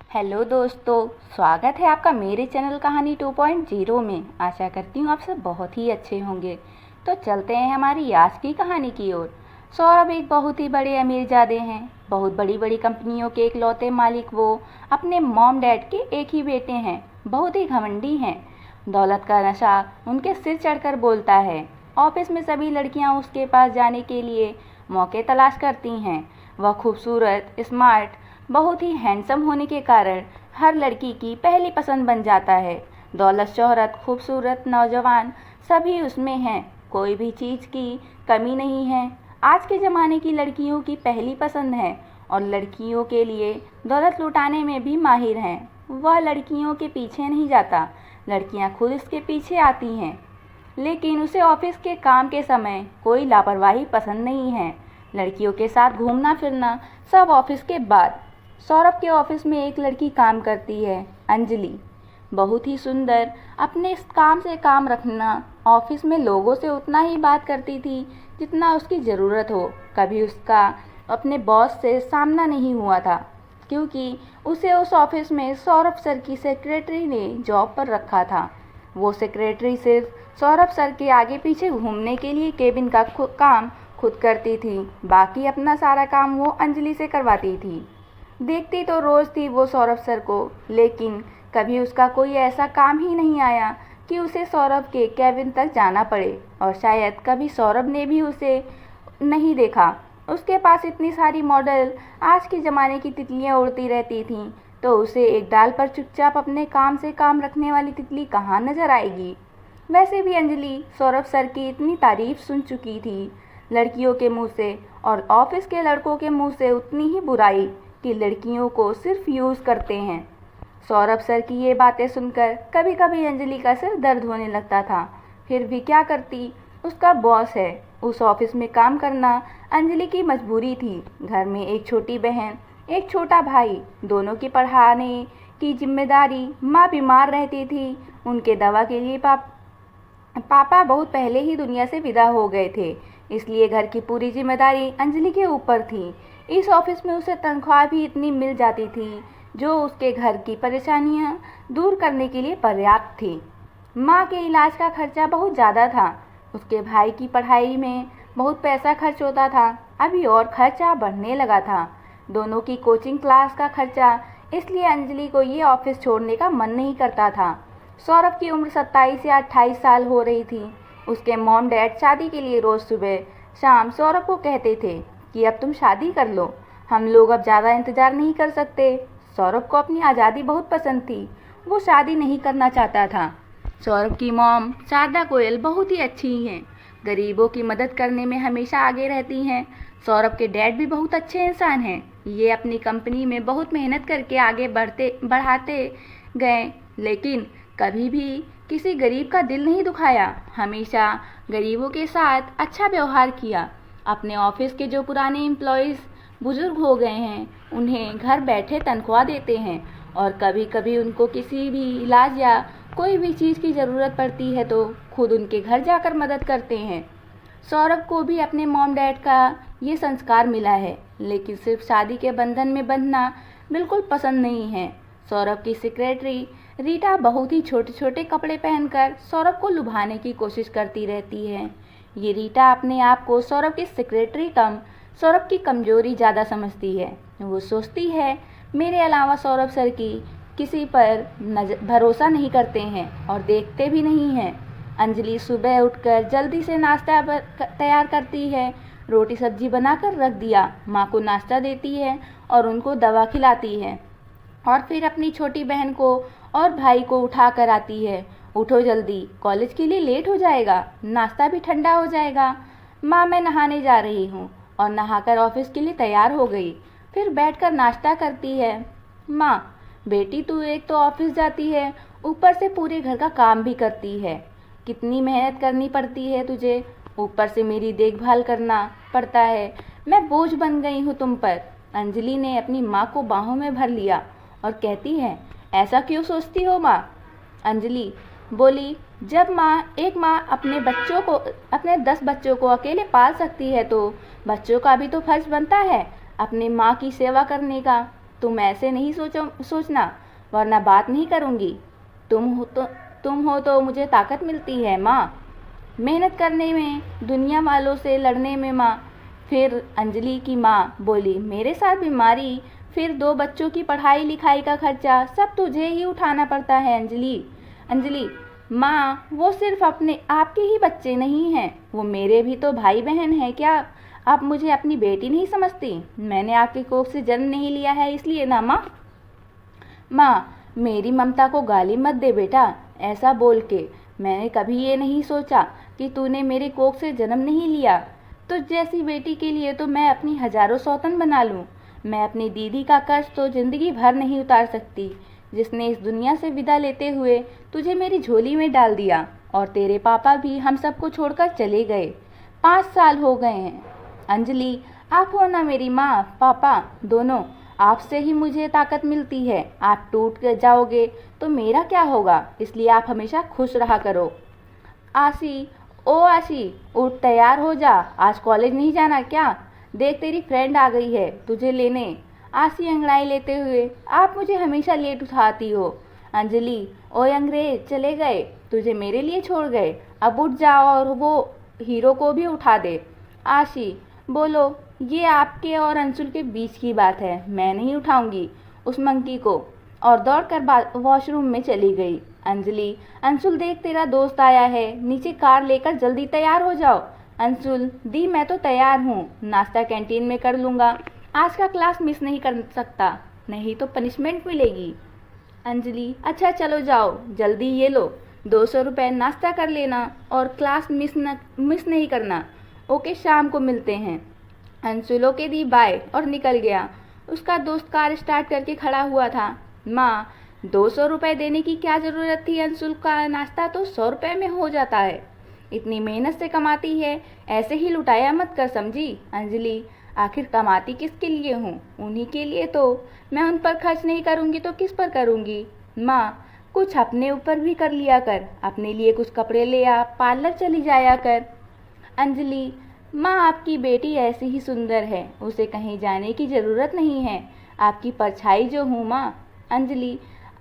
Hello दोस्तों, स्वागत है आपका मेरे चैनल कहानी 2.0 में। आशा करती हूँ आप सब बहुत ही अच्छे होंगे। तो चलते हैं हमारी आज की कहानी की ओर। सौरभ एक बहुत ही बड़े अमीरजादे हैं। बहुत बड़ी बड़ी कंपनियों के इकलौते मालिक वो। अपने मॉम डैड के एक ही बेटे हैं। बहुत ही घमंडी हैं। दौलत का नशा उनके सिर चढ़कर बोलता है। ऑफिस में सभी लड़कियां उसके पास जाने के लिए मौके तलाश करती हैं। वह खूबसूरत, स्मार्ट, बहुत ही हैंडसम होने के कारण हर लड़की की पहली पसंद बन जाता है। दौलत, शोहरत, खूबसूरत नौजवान सभी उसमें हैं। कोई भी चीज़ की कमी नहीं है। आज के ज़माने की लड़कियों की पहली पसंद है और लड़कियों के लिए दौलत लुटाने में भी माहिर हैं। वह लड़कियों के पीछे नहीं जाता, लड़कियां खुद इसके पीछे आती हैं। लेकिन उसे ऑफिस के काम के समय कोई लापरवाही पसंद नहीं है। लड़कियों के साथ घूमना फिरना सब ऑफिस के बाद। सौरभ के ऑफिस में एक लड़की काम करती है, अंजलि। बहुत ही सुंदर, अपने इस काम से काम रखना। ऑफिस में लोगों से उतना ही बात करती थी जितना उसकी ज़रूरत हो। कभी उसका अपने बॉस से सामना नहीं हुआ था, क्योंकि उसे उस ऑफिस में सौरभ सर की सेक्रेटरी ने जॉब पर रखा था। वो सेक्रेटरी सिर्फ सौरभ सर के आगे पीछे घूमने के लिए केबिन का काम खुद करती थी। बाकी अपना सारा काम वो अंजलि से करवाती थी। देखती तो रोज़ थी वो सौरभ सर को, लेकिन कभी उसका कोई ऐसा काम ही नहीं आया कि उसे सौरभ के केबिन तक जाना पड़े। और शायद कभी सौरभ ने भी उसे नहीं देखा। उसके पास इतनी सारी मॉडल आज के ज़माने की तितलियाँ उड़ती रहती थीं, तो उसे एक डाल पर चुपचाप अपने काम से काम रखने वाली तितली कहाँ नजर आएगी। वैसे भी अंजलि सौरभ सर की इतनी तारीफ सुन चुकी थी लड़कियों के मुंह से, और ऑफिस के लड़कों के मुंह से उतनी ही बुराई कि लड़कियों को सिर्फ यूज़ करते हैं। सौरभ सर की ये बातें सुनकर कभी कभी अंजलि का सिर दर्द होने लगता था। फिर भी क्या करती, उसका बॉस है। उस ऑफिस में काम करना अंजलि की मजबूरी थी। घर में एक छोटी बहन, एक छोटा भाई, दोनों की पढ़ाने की जिम्मेदारी। माँ बीमार रहती थी, उनके दवा के लिए पापा बहुत पहले ही दुनिया से विदा हो गए थे, इसलिए घर की पूरी जिम्मेदारी अंजलि के ऊपर थी। इस ऑफिस में उसे तनख्वाह भी इतनी मिल जाती थी जो उसके घर की परेशानियां दूर करने के लिए पर्याप्त थी। माँ के इलाज का खर्चा बहुत ज़्यादा था। उसके भाई की पढ़ाई में बहुत पैसा खर्च होता था। अभी और खर्चा बढ़ने लगा था, दोनों की कोचिंग क्लास का खर्चा। इसलिए अंजलि को ये ऑफिस छोड़ने का मन नहीं करता था। सौरभ की उम्र 27 या 28 साल हो रही थी। उसके मॉम डैड शादी के लिए रोज़ सुबह शाम सौरभ को कहते थे कि अब तुम शादी कर लो, हम लोग अब ज़्यादा इंतज़ार नहीं कर सकते। सौरभ को अपनी आज़ादी बहुत पसंद थी, वो शादी नहीं करना चाहता था। सौरभ की मॉम शारदा गोयल बहुत ही अच्छी हैं, गरीबों की मदद करने में हमेशा आगे रहती हैं। सौरभ के डैड भी बहुत अच्छे इंसान हैं। ये अपनी कंपनी में बहुत मेहनत करके आगे बढ़ाते गए, लेकिन कभी भी किसी गरीब का दिल नहीं दुखाया। हमेशा गरीबों के साथ अच्छा व्यवहार किया। अपने ऑफिस के जो पुराने एम्प्लॉयज़ बुजुर्ग हो गए हैं, उन्हें घर बैठे तनख्वाह देते हैं, और कभी कभी उनको किसी भी इलाज या कोई भी चीज़ की ज़रूरत पड़ती है तो खुद उनके घर जाकर मदद करते हैं। सौरभ को भी अपने मॉम डैड का ये संस्कार मिला है, लेकिन सिर्फ शादी के बंधन में बंधना बिल्कुल पसंद नहीं है। सौरभ की सेक्रेटरी रीटा बहुत ही छोटे छोटे कपड़े पहनकर सौरभ को लुभाने की कोशिश करती रहती है। ये रीटा अपने आप को सौरभ की सेक्रेटरी कम सौरभ की कमजोरी ज़्यादा समझती है। वो सोचती है मेरे अलावा सौरभ सर की किसी पर भरोसा नहीं करते हैं और देखते भी नहीं हैं। अंजलि सुबह उठकर जल्दी से नाश्ता तैयार करती है। रोटी सब्जी बनाकर रख दिया, माँ को नाश्ता देती है और उनको दवा खिलाती है, और फिर अपनी छोटी बहन को और भाई को उठा कर आती है। उठो जल्दी, कॉलेज के लिए लेट हो जाएगा, नाश्ता भी ठंडा हो जाएगा। माँ, मैं नहाने जा रही हूँ, और नहाकर ऑफिस के लिए तैयार हो गई। फिर बैठकर नाश्ता करती है। माँ, बेटी तू एक तो ऑफिस जाती है, ऊपर से पूरे घर का काम भी करती है। कितनी मेहनत करनी पड़ती है तुझे, ऊपर से मेरी देखभाल करना पड़ता है। मैं बोझ बन गई हूँ तुम पर। अंजलि ने अपनी माँ को बाहों में भर लिया और कहती है, ऐसा क्यों सोचती हो माँ? अंजलि बोली, जब एक माँ अपने 10 बच्चों को अकेले पाल सकती है तो बच्चों का भी तो फर्ज बनता है अपने माँ की सेवा करने का। तुम ऐसे नहीं सोचना, वरना बात नहीं करूँगी। तुम हो तो मुझे ताकत मिलती है माँ, मेहनत करने में, दुनिया वालों से लड़ने में माँ। फिर अंजलि की माँ बोली, मेरे साथ बीमारी, फिर 2 बच्चों की पढ़ाई लिखाई का खर्चा सब तुझे ही उठाना पड़ता है अंजलि। माँ, वो सिर्फ अपने आपके ही बच्चे नहीं हैं, वो मेरे भी तो भाई बहन हैं। क्या आप मुझे अपनी बेटी नहीं समझती? मैंने आपके कोख से जन्म नहीं लिया है इसलिए ना माँ। माँ, मेरी ममता को गाली मत दे बेटा, ऐसा बोल के। मैंने कभी ये नहीं सोचा कि तूने मेरे कोख से जन्म नहीं लिया। तुझ जैसी बेटी के लिए तो मैं अपनी हजारों सौतन बना लूँ। मैं अपनी दीदी का कर्ज तो जिंदगी भर नहीं उतार सकती, जिसने इस दुनिया से विदा लेते हुए तुझे मेरी झोली में डाल दिया। और तेरे पापा भी हम सबको छोड़कर चले गए। 5 साल हो गए हैं। अंजलि, आप हो ना मेरी माँ पापा दोनों, आपसे ही मुझे ताकत मिलती है। आप टूट जाओगे तो मेरा क्या होगा, इसलिए आप हमेशा खुश रहा करो। आशी, ओ आशी, उठ तैयार हो जा, आज कॉलेज नहीं जाना क्या? देख तेरी फ्रेंड आ गई है तुझे लेने। आशी अंगड़ाई लेते हुए, आप मुझे हमेशा लेट उठाती हो। अंजलि, ओए अंग्रेज, चले गए, तुझे मेरे लिए छोड़ गए, अब उठ जाओ और वो हीरो को भी उठा दे। आशी, बोलो, ये आपके और अंशुल के बीच की बात है, मैं नहीं उठाऊंगी उस मंकी को। और दौड़कर वॉशरूम में चली गई। अंजलि, अंशुल देख तेरा दोस्त आया है, नीचे कार लेकर जल्दी तैयार हो जाओ। अंशुल, दी मैं तो तैयार हूँ, नाश्ता कैंटीन में कर लूँगा, आज का क्लास मिस नहीं कर सकता, नहीं तो पनिशमेंट मिलेगी। अंजलि, अच्छा चलो जाओ, जल्दी ये लो 200 रुपये, नाश्ता कर लेना और क्लास मिस नहीं करना। ओके, शाम को मिलते हैं। अंशुल ओके दी बाय और निकल गया। उसका दोस्त कार स्टार्ट करके खड़ा हुआ था। माँ, 200 रुपये देने की क्या ज़रूरत थी? अंशुल का नाश्ता तो 100 रुपये में हो जाता है। इतनी मेहनत से कमाती है, ऐसे ही लुटाया मत कर, समझी? अंजलि, आखिर कमाती किसके लिए हूँ? उन्हीं के लिए तो। मैं उन पर खर्च नहीं करूँगी तो किस पर करूँगी? माँ, कुछ अपने ऊपर भी कर लिया कर, अपने लिए कुछ कपड़े ले आ, पार्लर चली जाया कर। अंजलि, माँ, आपकी बेटी ऐसी ही सुंदर है, उसे कहीं जाने की ज़रूरत नहीं है, आपकी परछाई जो हूँ माँ। अंजलि,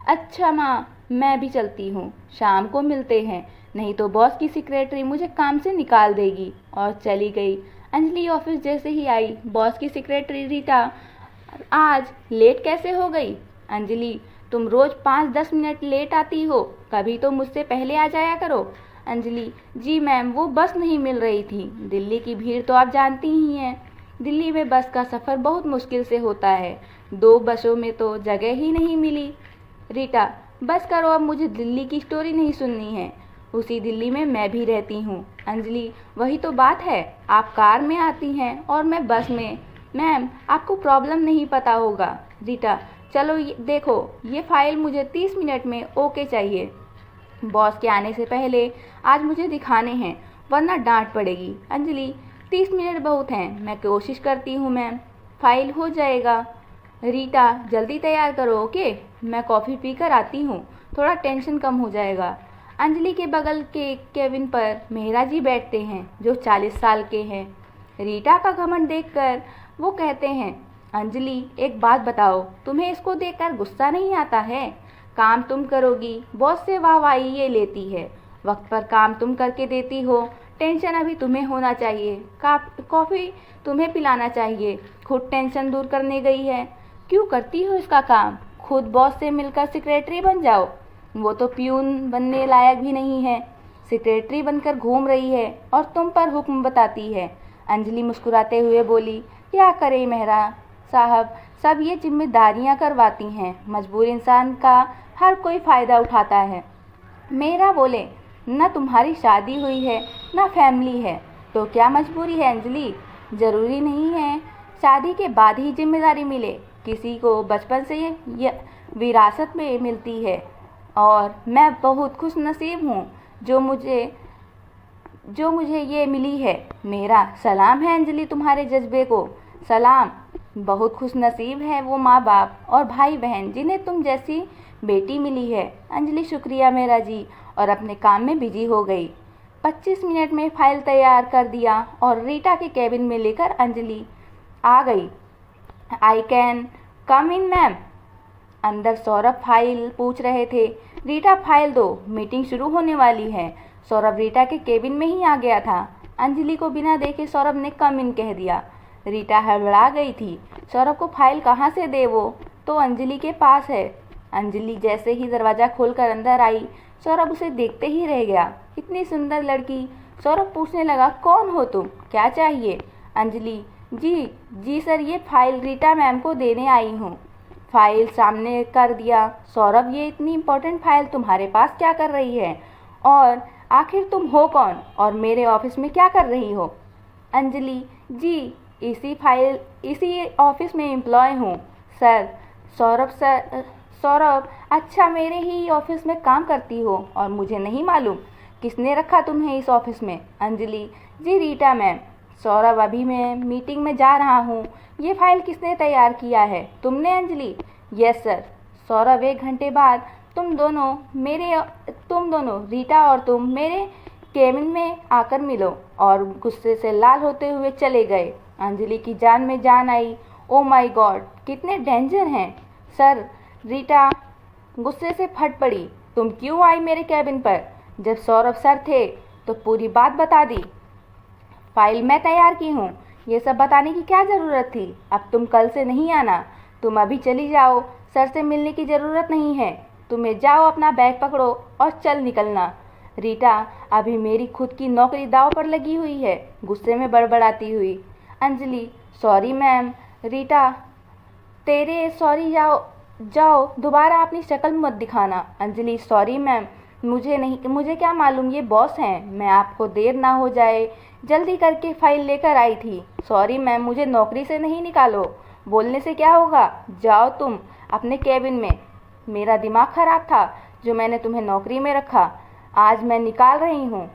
अच्छा माँ, मैं भी चलती हूँ, शाम को मिलते हैं, नहीं तो बॉस की सेक्रेटरी मुझे काम से निकाल देगी। और चली गई। अंजलि ऑफिस जैसे ही आई, बॉस की सेक्रेटरी रीटा, आज लेट कैसे हो गई? अंजलि, तुम रोज़ 5-10 मिनट लेट आती हो, कभी तो मुझसे पहले आ जाया करो। अंजलि, जी मैम, वो बस नहीं मिल रही थी, दिल्ली की भीड़ तो आप जानती ही हैं, दिल्ली में बस का सफ़र बहुत मुश्किल से होता है, 2 बसों में तो जगह ही नहीं मिली। रीटा, बस करो, अब मुझे दिल्ली की स्टोरी नहीं सुननी है, उसी दिल्ली में मैं भी रहती हूँ। अंजलि, वही तो बात है, आप कार में आती हैं और मैं बस में। मैम, आपको प्रॉब्लम नहीं पता होगा। रीटा, चलो देखो, ये फाइल मुझे 30 मिनट में ओके चाहिए, बॉस के आने से पहले आज मुझे दिखाने हैं, वरना डांट पड़ेगी। अंजलि, 30 मिनट बहुत हैं, मैं कोशिश करती हूँ मैम, फाइल हो जाएगा। रीटा, जल्दी तैयार करो, ओके, मैं कॉफ़ी पीकर आती हूँ, थोड़ा टेंशन कम हो जाएगा। अंजलि के बगल के केबिन पर मेहरा जी बैठते हैं, जो 40 साल के हैं। रीटा का घमंड देखकर वो कहते हैं, अंजलि, एक बात बताओ, तुम्हें इसको देखकर गुस्सा नहीं आता है? काम तुम करोगी, बॉस से वाहवाही ये लेती है, वक्त पर काम तुम करके देती हो, टेंशन अभी तुम्हें होना चाहिए, कॉफ़ी तुम्हें पिलाना चाहिए, खुद टेंशन दूर करने गई है, क्यों करती हो इसका काम? खुद बॉस से मिलकर सेक्रेटरी बन जाओ, वो तो प्यून बनने लायक भी नहीं है, सेक्रेटरी बनकर घूम रही है और तुम पर हुक्म बताती है। अंजलि मुस्कुराते हुए बोली, क्या करे मेहरा साहब, सब ये जिम्मेदारियां करवाती हैं, मजबूर इंसान का हर कोई फ़ायदा उठाता है। मेहरा बोले, न तुम्हारी शादी हुई है न फैमिली है, तो क्या मजबूरी है अंजलि? ज़रूरी नहीं है शादी के बाद ही जिम्मेदारी मिले, किसी को बचपन से ये विरासत में मिलती है, और मैं बहुत खुश नसीब हूँ जो मुझे ये मिली है। मेरा सलाम है अंजलि तुम्हारे जज्बे को, सलाम। बहुत खुश नसीब है वो माँ बाप और भाई बहन जिन्हें तुम जैसी बेटी मिली है। अंजलि, शुक्रिया मेरा जी, और अपने काम में बिजी हो गई। 25 मिनट में फाइल तैयार कर दिया और रीटा के कैबिन में लेकर अंजलि आ गई। I can come in ma'am. अंदर सौरभ फाइल पूछ रहे थे। रीटा फाइल दो, मीटिंग शुरू होने वाली है। सौरभ रीटा के केबिन में ही आ गया था। अंजलि को बिना देखे सौरभ ने कम इन कह दिया। रीटा हड़बड़ा गई थी। सौरभ को फाइल कहाँ से दे, वो तो अंजलि के पास है। अंजलि जैसे ही दरवाज़ा खोलकर अंदर आई, सौरभ उसे देखते ही रह गया। इतनी सुंदर लड़की। सौरभ पूछने लगा, कौन हो तुम, क्या चाहिए? अंजलि, जी सर, ये फाइल रीटा मैम को देने आई हूँ। फाइल सामने कर दिया। सौरभ, ये इतनी इम्पोर्टेंट फाइल तुम्हारे पास क्या कर रही है? और आखिर तुम हो कौन और मेरे ऑफिस में क्या कर रही हो? अंजलि, जी इसी ऑफिस में एम्प्लॉय हूँ सर। सौरभ, अच्छा, मेरे ही ऑफिस में काम करती हो और मुझे नहीं मालूम? किसने रखा तुम्हें इस ऑफिस में? अंजलि, जी रीटा मैम। सौरभ, अभी मैं मीटिंग में जा रहा हूँ। ये फाइल किसने तैयार किया है, तुमने अंजलि? Yes sir. सौरभ, 1 घंटे बाद तुम दोनों रीटा और तुम मेरे केबिन में आकर मिलो। और गुस्से से लाल होते हुए चले गए। अंजलि की जान में जान आई। ओ माय गॉड, कितने डेंजर हैं। सर, रीटा गुस्से से फट पड़ी। तुम क्यों आई मेरे केबिन पर? जब सौरभ सर थे तो पूरी बात बता दी। फाइल मैं तैयार की हूँ, ये सब बताने की क्या ज़रूरत थी? अब तुम कल से नहीं आना, तुम अभी चली जाओ। सर से मिलने की ज़रूरत नहीं है तुम्हें। जाओ, अपना बैग पकड़ो और चल निकलना। रीटा, अभी मेरी खुद की नौकरी दांव पर लगी हुई है, गुस्से में बड़बड़ाती हुई। Anjali, sorry ma'am. रीटा, तेरे सॉरी, जाओ दोबारा अपनी शक्ल मत दिखाना। अंजलि, सॉरी मैम, मुझे क्या मालूम, ये बॉस हैं। मैं आपको देर ना हो जाए जल्दी करके फाइल लेकर आई थी। सॉरी मैम, मुझे नौकरी से नहीं निकालो। बोलने से क्या होगा, जाओ तुम अपने केबिन में। मेरा दिमाग खराब था जो मैंने तुम्हें नौकरी में रखा। आज मैं निकाल रही हूँ।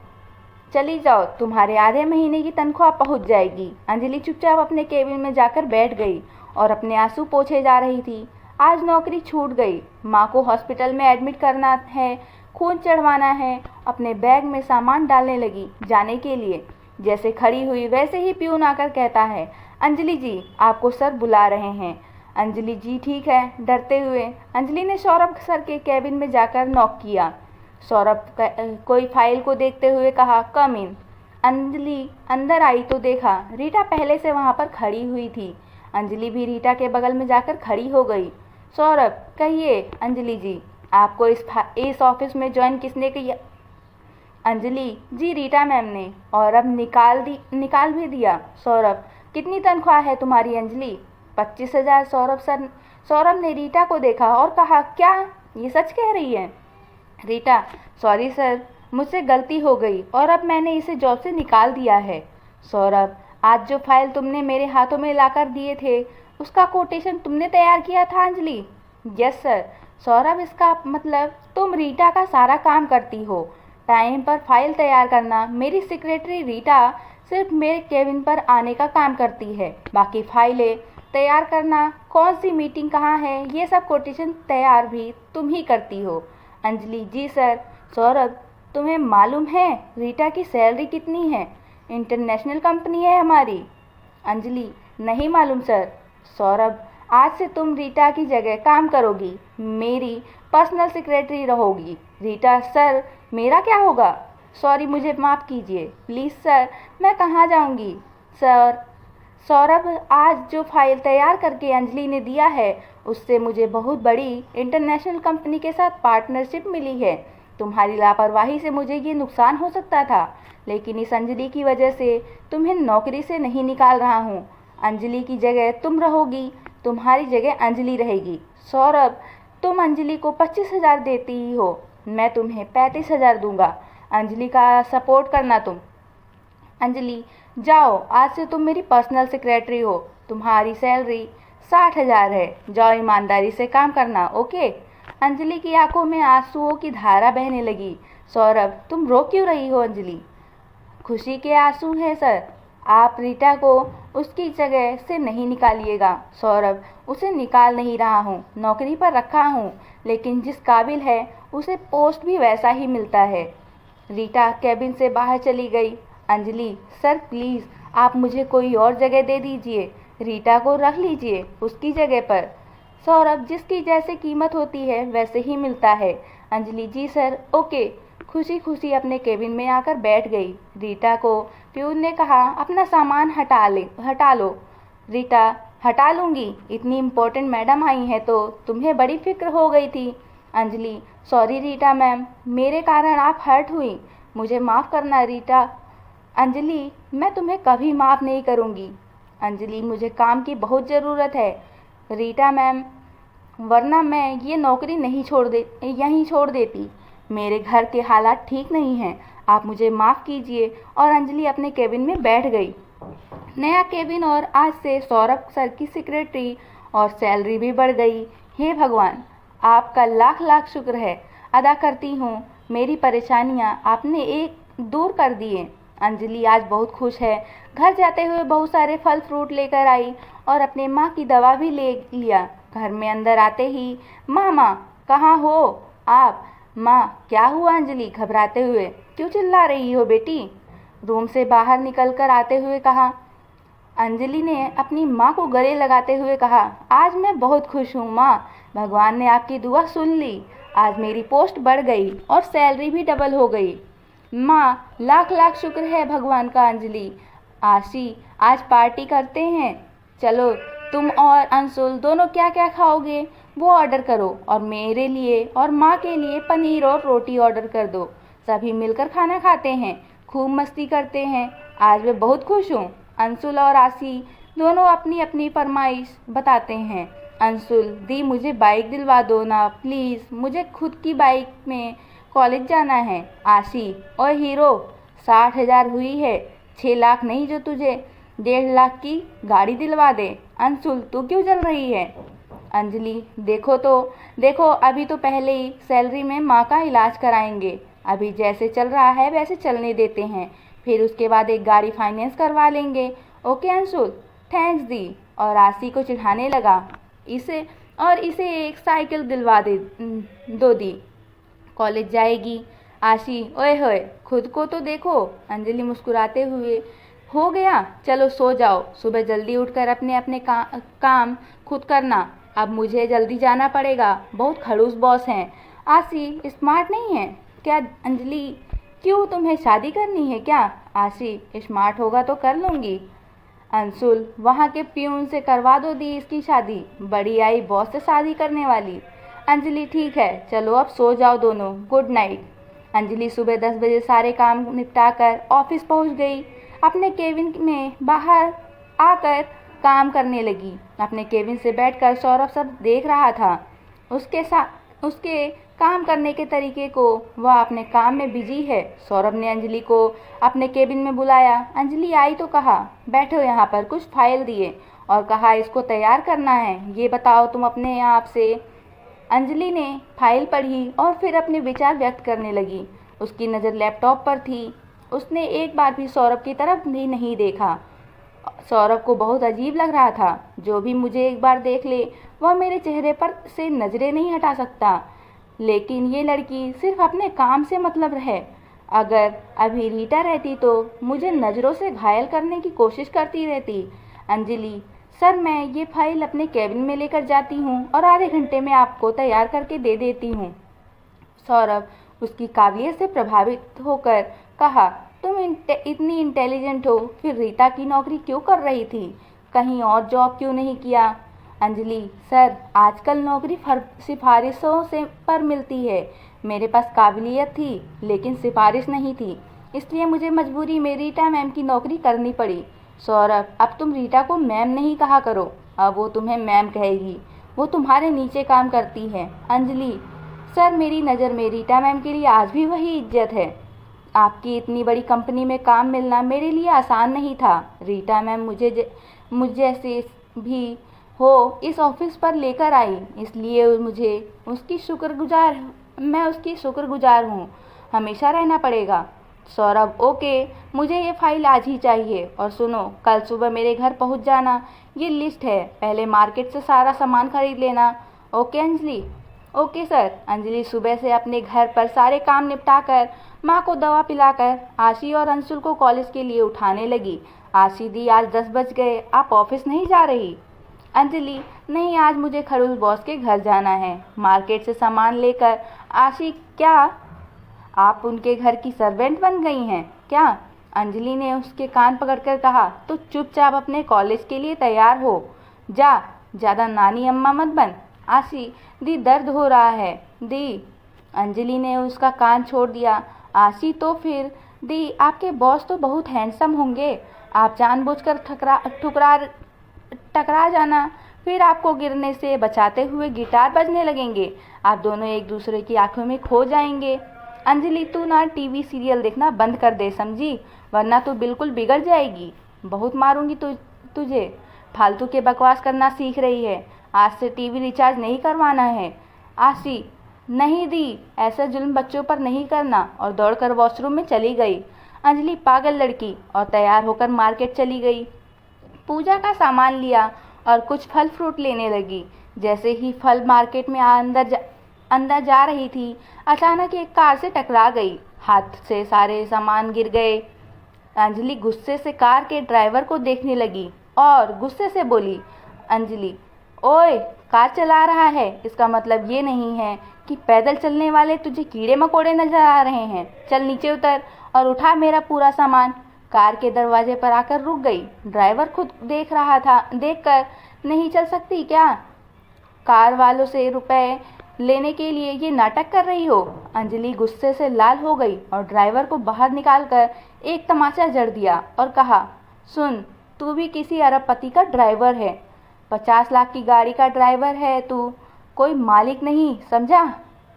चली जाओ, तुम्हारे आधे महीने की तनख्वाह पहुँच जाएगी। अंजलि चुपचाप अपने केबिन में जाकर बैठ गई और अपने आंसू पोंछे जा रही थी। आज नौकरी छूट गई। माँ को हॉस्पिटल में एडमिट करना है, खून चढ़वाना है। अपने बैग में सामान डालने लगी जाने के लिए। जैसे खड़ी हुई वैसे ही प्यून आकर कहता है, अंजलि जी, आपको सर बुला रहे हैं। अंजलि, जी ठीक है। डरते हुए अंजलि ने सौरभ सर के केबिन में जाकर नॉक किया। सौरभ कोई फाइल को देखते हुए कहा, कम इन। अंजलि अंदर आई तो देखा रीटा पहले से वहाँ पर खड़ी हुई थी। अंजलि भी रीटा के बगल में जाकर खड़ी हो गई। सौरभ, कहिए अंजलि जी, आपको इस ऑफिस में ज्वाइन किसने किया? अंजलि, जी रीटा मैम ने, और अब निकाल भी दिया। सौरभ, कितनी तनख्वाह है तुम्हारी अंजलि? 25,000। सौरभ ने रीटा को देखा और कहा, क्या ये सच कह रही है? रीटा, सॉरी सर, मुझसे गलती हो गई और अब मैंने इसे जॉब से निकाल दिया है। सौरभ, आज जो फाइल तुमने मेरे हाथों में लाकर दिए थे उसका कोटेशन तुमने तैयार किया था अंजलि? Yes sir. सौरभ, इसका मतलब तुम रीटा का सारा काम करती हो, टाइम पर फाइल तैयार करना। मेरी सेक्रेटरी रीटा सिर्फ मेरे केबिन पर आने का काम करती है, बाकी फाइलें तैयार करना, कौन सी मीटिंग कहाँ है, ये सब कोटेशन तैयार भी तुम ही करती हो। अंजलि, जी सर। सौरभ, तुम्हें मालूम है रीटा की सैलरी कितनी है? इंटरनेशनल कंपनी है हमारी। अंजलि, नहीं मालूम सर। सौरभ, आज से तुम रीटा की जगह काम करोगी, मेरी पर्सनल सेक्रेटरी रहोगी। रीटा, सर मेरा क्या होगा? सॉरी, मुझे माफ़ कीजिए प्लीज़ सर, मैं कहाँ जाऊँगी सर? सौरभ, आज जो फाइल तैयार करके अंजलि ने दिया है उससे मुझे बहुत बड़ी इंटरनेशनल कंपनी के साथ पार्टनरशिप मिली है। तुम्हारी लापरवाही से मुझे ये नुकसान हो सकता था, लेकिन इस अंजलि की वजह से तुम्हें नौकरी से नहीं निकाल रहा हूँ। अंजलि की जगह तुम रहोगी, तुम्हारी जगह अंजलि रहेगी। सौरभ, तुम अंजलि को 25,000 देती ही हो, मैं तुम्हें 35,000 दूंगा। अंजलि का सपोर्ट करना तुम। अंजलि, जाओ, आज से तुम मेरी पर्सनल सेक्रेटरी हो, तुम्हारी सैलरी 60,000 है। जाओ, ईमानदारी से काम करना, ओके? अंजलि की आंखों में आंसुओं की धारा बहने लगी। सौरभ, तुम रो क्यों रही हो अंजलि? खुशी के आंसू हैं सर। आप रीटा को उसकी जगह से नहीं निकालिएगा। सौरभ, उसे निकाल नहीं रहा हूँ, नौकरी पर रखा हूँ, लेकिन जिस काबिल है उसे पोस्ट भी वैसा ही मिलता है। रीटा कैबिन से बाहर चली गई। अंजलि, सर प्लीज़ आप मुझे कोई और जगह दे दीजिए, रीटा को रख लीजिए उसकी जगह पर। सौरभ, जिसकी जैसे कीमत होती है वैसे ही मिलता है। अंजलि, जी सर, ओके। खुशी खुशी अपने केबिन में आकर बैठ गई। रीटा को प्यून ने कहा, अपना सामान हटा लो। रीटा, हटा लूँगी, इतनी इम्पोर्टेंट मैडम आई हैं तो तुम्हें बड़ी फिक्र हो गई थी। अंजलि, सॉरी रीटा मैम, मेरे कारण आप हर्ट हुई, मुझे माफ़ करना रीटा। अंजलि, मैं तुम्हें कभी माफ़ नहीं करूँगी। अंजलि, मुझे काम की बहुत ज़रूरत है रीटा मैम, वरना मैं ये नौकरी यहीं छोड़ देती। मेरे घर के हालात ठीक नहीं हैं, आप मुझे माफ़ कीजिए। और अंजलि अपने केबिन में बैठ गई। नया केबिन और आज से सौरभ सर की सेक्रेटरी और सैलरी भी बढ़ गई। हे भगवान, आपका लाख लाख शुक्र है अदा करती हूँ, मेरी परेशानियाँ आपने एक दूर कर दिए। अंजलि आज बहुत खुश है। घर जाते हुए बहुत सारे फल फ्रूट लेकर आई और अपने माँ की दवा भी ले लिया। घर में अंदर आते ही, माँ कहाँ हो आप? माँ, क्या हुआ अंजलि? घबराते हुए, क्यों चिल्ला रही हो बेटी? रूम से बाहर निकलकर आते हुए कहा। अंजलि ने अपनी माँ को गले लगाते हुए कहा, आज मैं बहुत खुश हूँ माँ, भगवान ने आपकी दुआ सुन ली। आज मेरी पोस्ट बढ़ गई और सैलरी भी डबल हो गई। माँ, लाख लाख शुक्र है भगवान का। अंजलि, आशी, आज पार्टी करते हैं, चलो तुम और अंशुल दोनों क्या क्या खाओगे वो ऑर्डर करो और मेरे लिए और माँ के लिए पनीर और रोटी ऑर्डर कर दो। सभी मिलकर खाना खाते हैं, खूब मस्ती करते हैं। आज मैं बहुत खुश हूँ। अंशुल और आशी दोनों अपनी अपनी फरमाइश बताते हैं। अंशुल, दी मुझे बाइक दिलवा दो ना प्लीज़, मुझे खुद की बाइक में कॉलेज जाना है। आशी, और हीरो, 60,000 हुई है, 6 लाख नहीं जो तुझे 1.5 लाख की गाड़ी दिलवा दे। अंशुल, तू क्यों जल रही है? अंजलि, देखो अभी तो पहले ही सैलरी में माँ का इलाज कराएंगे, अभी जैसे चल रहा है वैसे चलने देते हैं, फिर उसके बाद एक गाड़ी फाइनेंस करवा लेंगे। ओके अंशुल, थैंक्स दी। और आशी को चिढ़ाने लगा, इसे एक साइकिल दिलवा दो दी, कॉलेज जाएगी। आशी, ओए होए, खुद को तो देखो। अंजलि मुस्कुराते हुए, हो गया, चलो सो जाओ, सुबह जल्दी उठकर अपने अपने काम खुद करना, अब मुझे जल्दी जाना पड़ेगा, बहुत खड़ूस बॉस हैं। आशी, स्मार्ट नहीं है क्या अंजलि? क्यों, तुम्हें शादी करनी है क्या? आशी, स्मार्ट होगा तो कर लूँगी। अंशुल, वहाँ के प्यून से करवा दो दी इसकी शादी, बड़ी आई बॉस से शादी करने वाली। अंजलि, ठीक है, चलो अब सो जाओ दोनों, गुड नाइट। अंजलि सुबह 10 बजे सारे काम निपटाकर ऑफिस पहुँच गई। अपने केबिन में बाहर आकर काम करने लगी। अपने केबिन से बैठकर सौरभ सब देख रहा था। उसके काम करने के तरीके को, वह अपने काम में बिजी है। सौरभ ने अंजलि को अपने केबिन में बुलाया। अंजलि आई तो कहा, बैठो यहाँ पर, कुछ फाइल दिए और कहा इसको तैयार करना है, ये बताओ तुम अपने आप से। अंजलि ने फाइल पढ़ी और फिर अपने विचार व्यक्त करने लगी। उसकी नज़र लैपटॉप पर थी। उसने एक बार भी सौरभ की तरफ भी नहीं देखा। सौरभ को बहुत अजीब लग रहा था, जो भी मुझे एक बार देख ले वह मेरे चेहरे पर से नज़रें नहीं हटा सकता, लेकिन ये लड़की सिर्फ अपने काम से मतलब है। अगर अभी रीटा रहती तो मुझे नज़रों से घायल करने की कोशिश करती रहती। अंजलि, सर मैं ये फाइल अपने केबिन में लेकर जाती हूँ और आधे घंटे में आपको तैयार करके दे देती हूँ। सौरभ उसकी काबिलियत से प्रभावित होकर कहा, तुम इतनी इंटेलिजेंट हो, फिर रीता की नौकरी क्यों कर रही थी? कहीं और जॉब क्यों नहीं किया? अंजलि, सर आजकल नौकरी सिफारिशों से पर मिलती है। मेरे पास काबिलियत थी लेकिन सिफारिश नहीं थी, इसलिए मुझे मजबूरी में रीटा मैम की नौकरी करनी पड़ी। सौरभ, अब तुम रीटा को मैम नहीं कहा करो, अब वो तुम्हें मैम कहेगी, वो तुम्हारे नीचे काम करती है। अंजलि, सर मेरी नज़र में रीटा मैम के लिए आज भी वही इज्जत है। आपकी इतनी बड़ी कंपनी में काम मिलना मेरे लिए आसान नहीं था। रीटा मैम मुझ जैसे भी हो इस ऑफिस पर लेकर आई, इसलिए मैं उसकी शुक्रगुजार हूँ, हमेशा रहना पड़ेगा। सौरभ, ओके, मुझे ये फाइल आज ही चाहिए। और सुनो, कल सुबह मेरे घर पहुँच जाना, ये लिस्ट है, पहले मार्केट से सारा सामान खरीद लेना। Okay Anjali? Okay sir. Anjali सुबह से अपने घर पर सारे काम निपटाकर माँ को दवा पिलाकर आशी और अंशुल को कॉलेज के लिए उठाने लगी। आशी दी, आज 10 बज गए, आप ऑफिस नहीं जा रही? अंजलि, नहीं आज मुझे खड़ूस बॉस के घर जाना है, मार्केट से सामान लेकर। आशी, क्या आप उनके घर की सर्वेंट बन गई हैं क्या? अंजलि ने उसके कान पकड़कर कहा, तो चुपचाप अपने कॉलेज के लिए तैयार हो जा, ज़्यादा नानी अम्मा मत बन। आशी, दी दर्द हो रहा है दी। अंजलि ने उसका कान छोड़ दिया। आशी, तो फिर दी आपके बॉस तो बहुत हैंडसम होंगे, आप जानबूझकर टकरा जाना, फिर आपको गिरने से बचाते हुए गिटार बजने लगेंगे, आप दोनों एक दूसरे की आंखों में खो जाएंगे। अंजलि, तू ना टीवी सीरियल देखना बंद कर दे समझी, वरना तू बिल्कुल बिगड़ जाएगी, बहुत मारूंगी तुझे। फालतू के बकवास करना सीख रही है, आज से टीवी रिचार्ज नहीं करवाना है। आशी, नहीं दी, ऐसा जुल्म बच्चों पर नहीं करना, और दौड़कर वॉशरूम में चली गई। अंजलि पागल लड़की, और तैयार होकर मार्केट चली गई। पूजा का सामान लिया और कुछ फल फ्रूट लेने लगी। जैसे ही फल मार्केट में अंदर जा रही थी, अचानक एक कार से टकरा गई, हाथ से सारे सामान गिर गए। अंजलि गुस्से से कार के ड्राइवर को देखने लगी और गुस्से से बोली, अंजलि, ओए, कार चला रहा है, इसका मतलब ये नहीं है कि पैदल चलने वाले तुझे कीड़े मकोड़े नजर आ रहे हैं। चल नीचे उतर और उठा मेरा पूरा सामान। कार के दरवाजे पर आकर रुक गई। ड्राइवर खुद देख रहा था, देखकर, नहीं चल सकती क्या? कार वालों से रुपए लेने के लिए ये नाटक कर रही हो? अंजलि गुस्से से लाल हो गई और ड्राइवर को बाहर निकालकर एक तमाचा जड़ दिया और कहा, सुन, तू भी किसी अरबपति का ड्राइवर है, 50 लाख की गाड़ी का ड्राइवर है तू, कोई मालिक नहीं, समझा?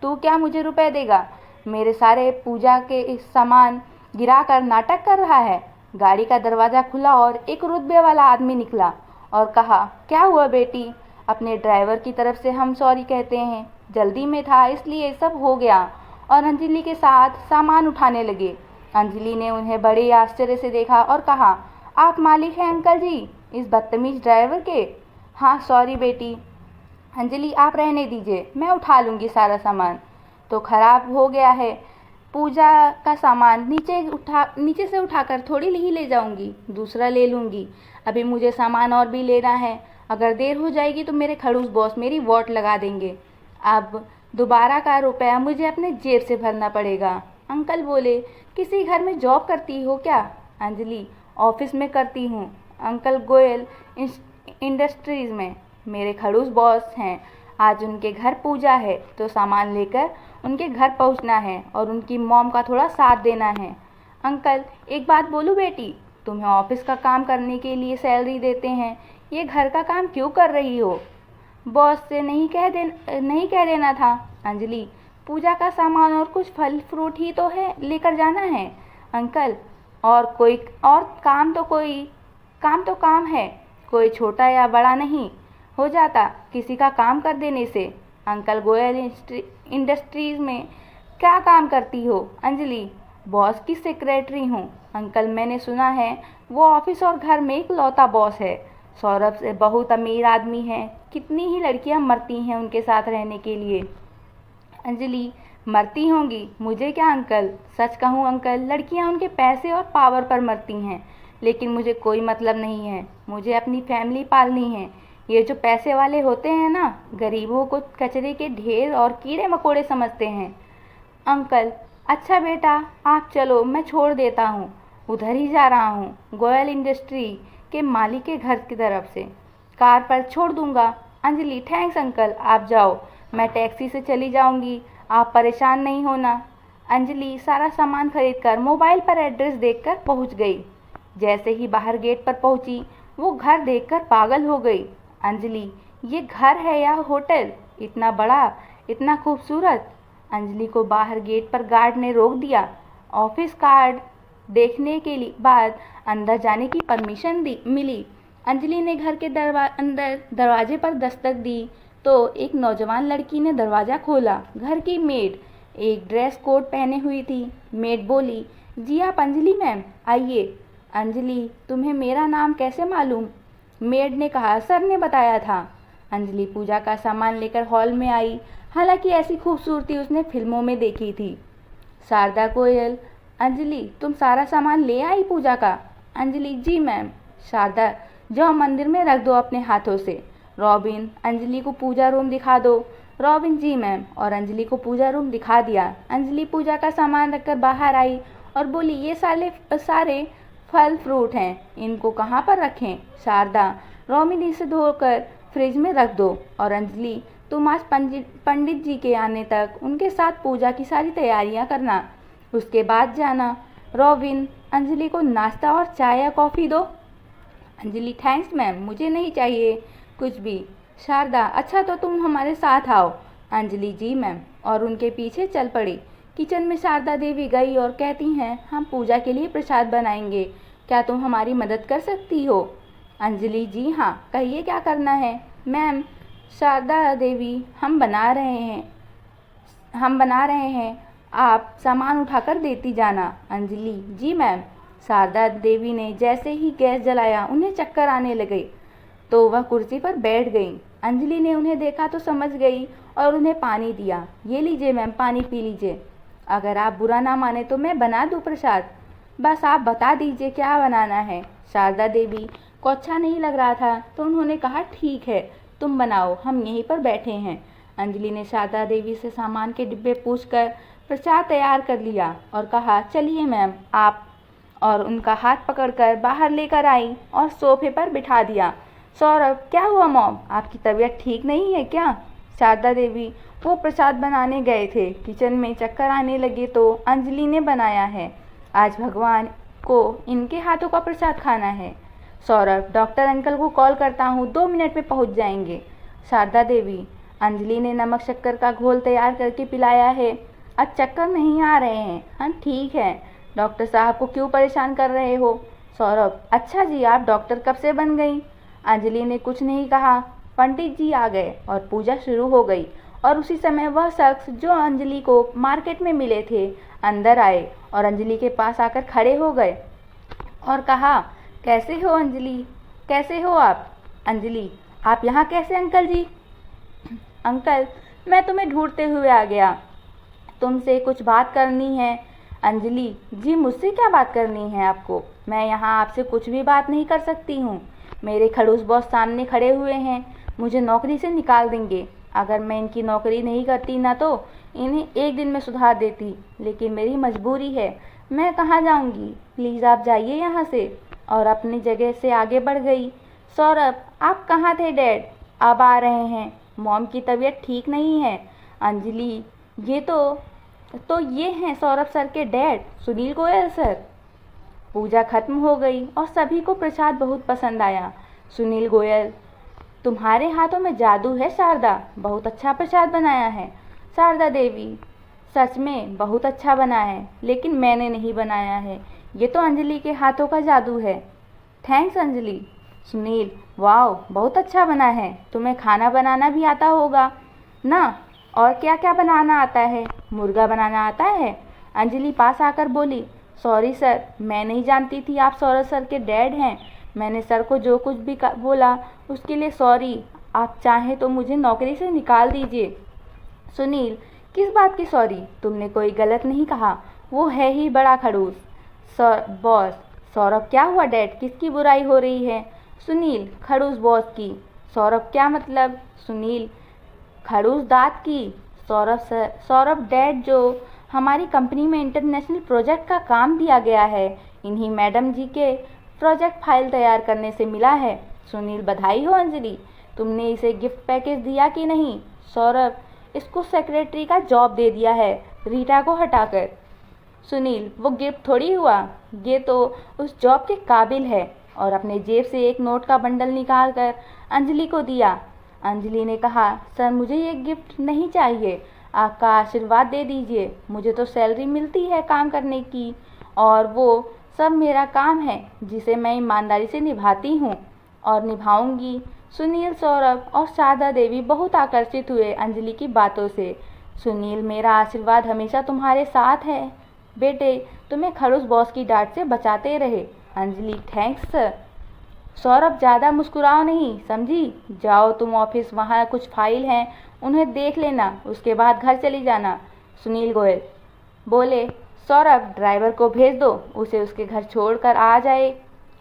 तू क्या मुझे रुपए देगा? मेरे सारे पूजा के सामान गिरा कर नाटक कर रहा है। गाड़ी का दरवाज़ा खुला और एक रुतबे वाला आदमी निकला और कहा, क्या हुआ बेटी? अपने ड्राइवर की तरफ से हम सॉरी कहते हैं, जल्दी में था इसलिए सब हो गया। और अंजलि के साथ सामान उठाने लगे। अंजलि ने उन्हें बड़े आश्चर्य से देखा और कहा, आप मालिक हैं अंकल जी इस बदतमीज ड्राइवर के? हाँ सॉरी बेटी। अंजलि, आप रहने दीजिए, मैं उठा लूँगी सारा सामान। तो खराब हो गया है, पूजा का सामान नीचे से उठाकर थोड़ी ही ले जाऊंगी, दूसरा ले लूँगी। अभी मुझे सामान और भी लेना है, अगर देर हो जाएगी तो मेरे खड़ूस बॉस मेरी वॉट लगा देंगे। अब दोबारा का रुपया मुझे अपने जेब से भरना पड़ेगा। अंकल बोले, किसी घर में जॉब करती हो क्या? अंजलि, ऑफिस में करती हूँ अंकल, गोयल इंडस्ट्रीज़ में। मेरे खड़ूस बॉस हैं, आज उनके घर पूजा है तो सामान लेकर उनके घर पहुंचना है और उनकी मॉम का थोड़ा साथ देना है। अंकल, एक बात बोलूं बेटी, तुम्हें ऑफिस का काम करने के लिए सैलरी देते हैं, ये घर का काम क्यों कर रही हो? बॉस से नहीं कह देना था। अंजलि, पूजा का सामान और कुछ फल फ्रूट ही तो है, लेकर जाना है अंकल, और काम तो काम है, कोई छोटा या बड़ा नहीं हो जाता किसी का काम कर देने से। अंकल, गोयल इंडस्ट्रीज़ में क्या काम करती हो? अंजलि, बॉस की सेक्रेटरी हूँ अंकल, मैंने सुना है वो ऑफिस और घर में इकलौता बॉस है। सौरभ से बहुत अमीर आदमी है, कितनी ही लड़कियाँ मरती हैं उनके साथ रहने के लिए। अंजलि, मरती होंगी, मुझे क्या अंकल, सच कहूँ अंकल, लड़कियाँ उनके पैसे और पावर पर मरती हैं, लेकिन मुझे कोई मतलब नहीं है, मुझे अपनी फैमिली पालनी है। ये जो पैसे वाले होते हैं ना, गरीबों को कचरे के ढेर और कीड़े मकोड़े समझते हैं। अंकल, अच्छा बेटा आप चलो, मैं छोड़ देता हूँ, उधर ही जा रहा हूँ, गोयल इंडस्ट्री के मालिक के घर की तरफ से, कार पर छोड़ दूँगा। अंजलि, थैंक्स अंकल, आप जाओ, मैं टैक्सी से चली जाऊँगी, आप परेशान नहीं होना। अंजलि सारा सामान खरीदकर मोबाइल पर एड्रेस देखकर पहुँच गई। जैसे ही बाहर गेट पर पहुँची, वो घर देखकर पागल हो गई। अंजलि, ये घर है या होटल? इतना बड़ा, इतना खूबसूरत। अंजलि को बाहर गेट पर गार्ड ने रोक दिया। ऑफिस कार्ड देखने के बाद अंदर जाने की परमिशन मिली। अंजलि ने घर के अंदर दरवाजे पर दस्तक दी तो एक नौजवान लड़की ने दरवाज़ा खोला। घर की मेड एक ड्रेस कोट पहने हुई थी। मेड बोली, जी आप अंजलि मैम, आइए। अंजलि, तुम्हें मेरा नाम कैसे मालूम? मेड ने कहा, सर ने बताया था। अंजलि पूजा का सामान लेकर हॉल में आई। हालांकि ऐसी खूबसूरती उसने फिल्मों में देखी थी। शारदा गोयल, अंजलि तुम सारा सामान ले आई पूजा का? अंजलि, जी मैम। शारदा, जाओ मंदिर में रख दो अपने हाथों से। रॉबिन, अंजलि को पूजा रूम दिखा दो। रॉबिन, जी मैम, और अंजलि को पूजा रूम दिखा दिया। अंजलि पूजा का सामान रखकर बाहर आई और बोली, ये सारे फल फ्रूट हैं, इनको कहाँ पर रखें? शारदा, रॉबिन, इसे धोकर फ्रिज में रख दो। और अंजलि, तुम आज पंडित जी के आने तक उनके साथ पूजा की सारी तैयारियां करना, उसके बाद जाना। रॉबिन, अंजलि को नाश्ता और चाय या कॉफ़ी दो। अंजलि, थैंक्स मैम, मुझे नहीं चाहिए कुछ भी। शारदा, अच्छा तो तुम हमारे साथ आओ। अंजलि, जी मैम, और उनके पीछे चल पड़ी। किचन में शारदा देवी गई और कहती हैं, हम पूजा के लिए प्रसाद बनाएंगे, क्या तुम हमारी मदद कर सकती हो? अंजलि, जी हाँ, कहिए क्या करना है? मैम, शारदा देवी, हम बना रहे हैं, आप सामान उठाकर देती जाना। अंजलि, जी मैम। शारदा देवी ने जैसे ही गैस जलाया उन्हें चक्कर आने लगे तो वह कुर्सी पर बैठ गई। अंजलि ने उन्हें देखा तो समझ गई और उन्हें पानी दिया। ये लीजिए मैम, पानी पी लीजिए। अगर आप बुरा ना माने तो मैं बना दूं प्रसाद? बस आप बता दीजिए क्या बनाना है। शारदा देवी को अच्छा नहीं लग रहा था तो उन्होंने कहा, ठीक है, तुम बनाओ, हम यहीं पर बैठे हैं। अंजलि ने शारदा देवी से सामान के डिब्बे पूछकर प्रसाद तैयार कर लिया और कहा, चलिए मैम आप, और उनका हाथ पकड़कर बाहर लेकर आई और सोफे पर बिठा दिया। सौरभ, क्या हुआ मॉम, आपकी तबीयत ठीक नहीं है क्या? शारदा देवी, वो प्रसाद बनाने गए थे, किचन में चक्कर आने लगे तो अंजलि ने बनाया है, आज भगवान को इनके हाथों का प्रसाद खाना है। सौरभ, डॉक्टर अंकल को कॉल करता हूँ, 2 मिनट में पहुँच जाएंगे। शारदा देवी, अंजलि ने नमक शक्कर का घोल तैयार करके पिलाया है, आज चक्कर नहीं आ रहे हैं। हाँ ठीक है, डॉक्टर साहब को क्यों परेशान कर रहे हो? सौरभ, अच्छा जी, आप डॉक्टर कब से बन गई? अंजलि ने कुछ नहीं कहा। पंडित जी आ गए और पूजा शुरू हो गई और उसी समय वह शख्स जो अंजलि को मार्केट में मिले थे अंदर आए और अंजलि के पास आकर खड़े हो गए और कहा, कैसे हो अंजलि, कैसे हो आप? अंजलि, आप यहाँ कैसे अंकल जी? अंकल, मैं तुम्हें ढूंढते हुए आ गया, तुमसे कुछ बात करनी है। अंजलि, जी मुझसे क्या बात करनी है आपको? मैं यहाँ आपसे कुछ भी बात नहीं कर सकती हूँ, मेरे खड़ूस बॉस सामने खड़े हुए हैं, मुझे नौकरी से निकाल देंगे। अगर मैं इनकी नौकरी नहीं करती ना तो इन्हें एक दिन में सुधार देती, लेकिन मेरी मजबूरी है, मैं कहाँ जाऊँगी, प्लीज़ आप जाइए यहाँ से। और अपनी जगह से आगे बढ़ गई। सौरभ, आप कहाँ थे डैड? अब आ रहे हैं, मॉम की तबीयत ठीक नहीं है। अंजलि, ये तो ये हैं सौरभ सर के डैड, सुनील गोयल सर। पूजा खत्म हो गई और सभी को प्रसाद बहुत पसंद आया। सुनील गोयल, तुम्हारे हाथों में जादू है शारदा, बहुत अच्छा प्रसाद बनाया है। शारदा देवी, सच में बहुत अच्छा बना है, लेकिन मैंने नहीं बनाया है, ये तो अंजलि के हाथों का जादू है। थैंक्स अंजलि। सुनील, वाह, बहुत अच्छा बना है, तुम्हें खाना बनाना भी आता होगा ना? और क्या क्या बनाना आता है? मुर्गा बनाना आता है? अंजलि पास आकर बोली, सॉरी सर, मैं नहीं जानती थी आप सौरभ सर के डैड हैं, मैंने सर को जो कुछ भी बोला उसके लिए सॉरी, आप चाहें तो मुझे नौकरी से निकाल दीजिए। सुनील, किस बात की सॉरी, तुमने कोई गलत नहीं कहा, वो है ही बड़ा खड़ूस। बॉस। सौरभ, क्या हुआ डैड, किसकी बुराई हो रही है? सुनील, खड़ूस बॉस की। सौरभ, क्या मतलब? सुनील, खड़ूस दांत की। सौरभ डैड, जो हमारी कंपनी में इंटरनेशनल प्रोजेक्ट का काम दिया गया है, इन्हीं मैडम जी के प्रोजेक्ट फाइल तैयार करने से मिला है। सुनील, बधाई हो अंजलि, तुमने इसे गिफ्ट पैकेज दिया कि नहीं? सौरभ, इसको सेक्रेटरी का जॉब दे दिया है, रीटा को हटाकर। सुनील, वो गिफ्ट थोड़ी हुआ, ये तो उस जॉब के काबिल है। और अपने जेब से एक नोट का बंडल निकाल कर अंजलि को दिया। अंजलि ने कहा, सर मुझे ये गिफ्ट नहीं चाहिए, आपका आशीर्वाद दे दीजिए, मुझे तो सैलरी मिलती है काम करने की, और वो सब मेरा काम है जिसे मैं ईमानदारी से निभाती हूँ और निभाऊंगी। सुनील, सौरभ और शारदा देवी बहुत आकर्षित हुए अंजलि की बातों से। सुनील, मेरा आशीर्वाद हमेशा तुम्हारे साथ है बेटे, तुम्हें खड़ूस बॉस की डांट से बचाते रहे। Anjali, thanks sir. सौरभ, ज़्यादा मुस्कुराओ नहीं, समझी? जाओ तुम ऑफिस, वहाँ कुछ फाइल हैं, उन्हें देख लेना, उसके बाद घर चली जाना। सुनील गोयल बोले, सौरभ ड्राइवर को भेज दो, उसे उसके घर छोड़कर आ जाए।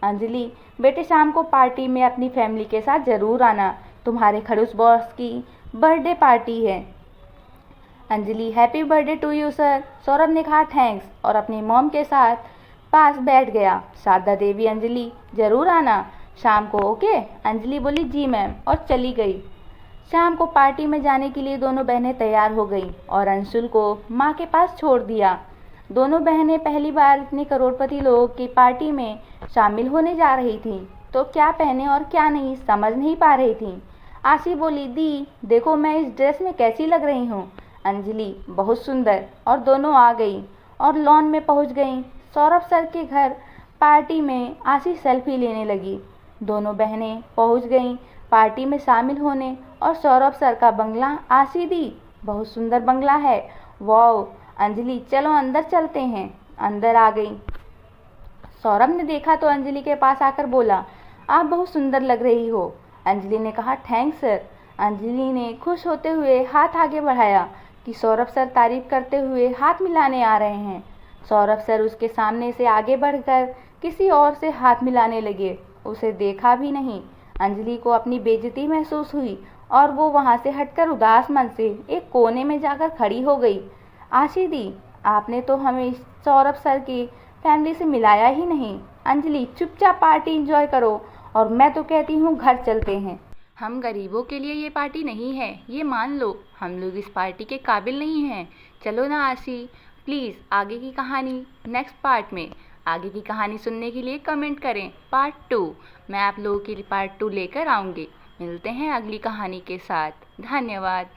अंजलि, बेटे शाम को पार्टी में अपनी फैमिली के साथ ज़रूर आना, तुम्हारे खड़ूस बॉस की बर्थडे पार्टी है। Anjali happy birthday to you sir. Saurabh ने कहा थैंक्स और अपनी मॉम के साथ पास बैठ गया। शारदा देवी अंजलि जरूर आना शाम को, ओके। अंजलि बोली जी मैम और चली गई। शाम को पार्टी में जाने के लिए दोनों बहनें तैयार हो गईं और अंशुल को माँ के पास छोड़ दिया। दोनों बहनें पहली बार इतने करोड़पति लोगों की पार्टी में शामिल होने जा रही थीं, तो क्या पहने और क्या नहीं समझ नहीं पा रही थीं। आशी बोली दी देखो मैं इस ड्रेस में कैसी लग रही हूँ। अंजलि बहुत सुंदर। और दोनों आ गई और लॉन में पहुँच गईं। सौरभ सर के घर पार्टी में आशी सेल्फी लेने लगी। दोनों बहनें पहुँच गईं पार्टी में शामिल होने और सौरभ सर का बंगला। आशी दी बहुत सुंदर बंगला है, वाओ। अंजलि चलो अंदर चलते हैं। अंदर आ गई। सौरभ ने देखा तो अंजलि के पास आकर बोला आप बहुत सुंदर लग रही हो। अंजलि ने कहा थैंक्स सर। अंजलि ने खुश होते हुए हाथ आगे बढ़ाया कि सौरभ सर तारीफ करते हुए हाथ मिलाने आ रहे हैं। सौरभ सर उसके सामने से आगे बढ़कर किसी और से हाथ मिलाने लगे। उसे देखा भी नहीं। अंजलि को अपनी बेइज्जती महसूस हुई और वो वहाँ से हटकर उदास मन से एक कोने में जाकर खड़ी हो गई। आशी दी आपने तो हमें सौरभ सर की फैमिली से मिलाया ही नहीं। अंजलि चुपचाप पार्टी एंजॉय करो और मैं तो कहती हूँ घर चलते हैं। हम गरीबों के लिए ये पार्टी नहीं है, ये मान लो। हम लोग इस पार्टी के काबिल नहीं हैं। चलो ना आशी, प्लीज़ आगे की कहानी नेक्स्ट पार्ट में। आगे की कहानी सुनने के लिए कमेंट करें पार्ट 2। मैं आप लोगों के लिए पार्ट 2 लेकर आऊँगी। मिलते हैं अगली कहानी के साथ। धन्यवाद।